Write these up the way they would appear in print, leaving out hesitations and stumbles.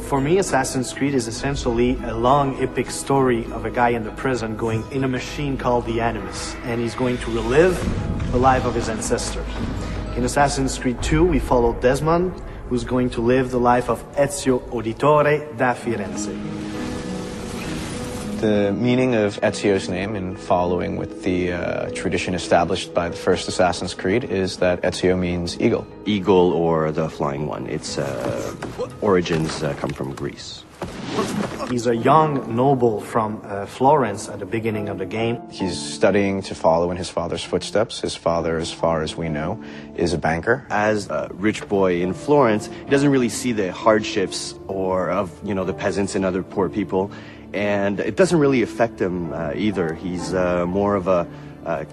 For me, Assassin's Creed is essentially a long, epic story of a guy in the prison going in a machine called the Animus, and he's going to relive the life of his ancestors. In Assassin's Creed 2, we follow Desmond, who's going to live the life of Ezio Auditore da Firenze. The meaning of Ezio's name, in following with the tradition established by the first Assassin's Creed, is that Ezio means eagle. Eagle, or the flying one. Its origins come from Greece. He's a young noble from Florence at the beginning of the game. He's studying to follow in his father's footsteps. His father, as far as we know, is a banker. As a rich boy in Florence, he doesn't really see the hardships of the peasants and other poor people. And it doesn't really affect him either. He's more of a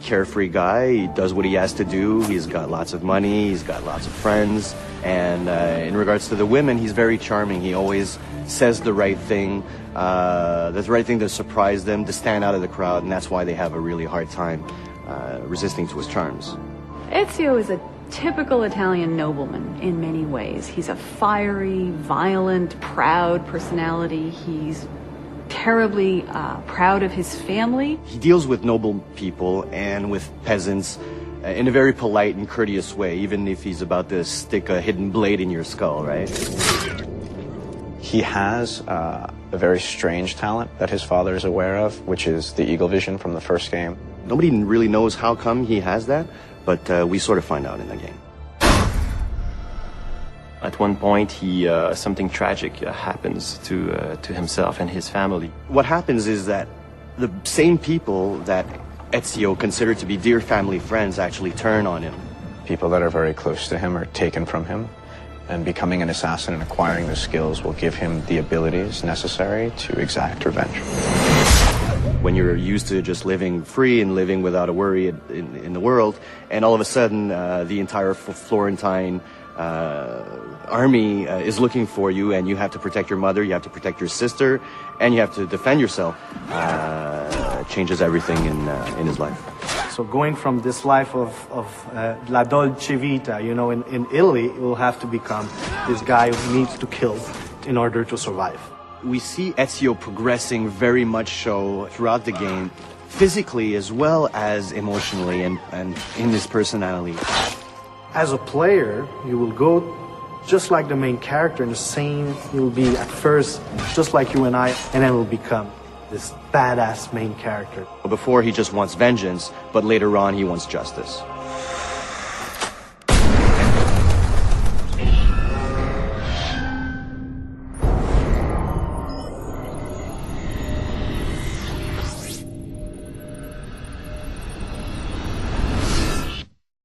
carefree guy. He does what he has to do. He's got lots of money. He's got lots of friends. And in regards to the women, he's very charming. He always says the right thing, the right thing to surprise them, to stand out of the crowd. And that's why they have a really hard time resisting to his charms. Ezio is a typical Italian nobleman in many ways. He's a fiery, violent, proud personality. He's terribly proud of his family. He deals with noble people and with peasants in a very polite and courteous way, even if he's about to stick a hidden blade in your skull, right? He has a very strange talent that his father is aware of, which is the eagle vision from the first game. Nobody really knows how come he has that, but we sort of find out in the game. At one point, something tragic happens to himself and his family. What happens is that the same people that Ezio considered to be dear family friends actually turn on him. People that are very close to him are taken from him, and becoming an assassin and acquiring those skills will give him the abilities necessary to exact revenge. When you're used to just living free and living without a worry in the world, and all of a sudden the entire Florentine army is looking for you, and you have to protect your mother, you have to protect your sister, and you have to defend yourself, changes everything in his life. So going from this life of la dolce vita, in Italy, it will have to become this guy who needs to kill in order to survive. We see Ezio progressing very much so throughout the game, physically as well as emotionally and in his personality. As a player, you will go just like the main character, and the same, you'll be at first just like you and I, and then will become this badass main character. Before, he just wants vengeance, but later on he wants justice.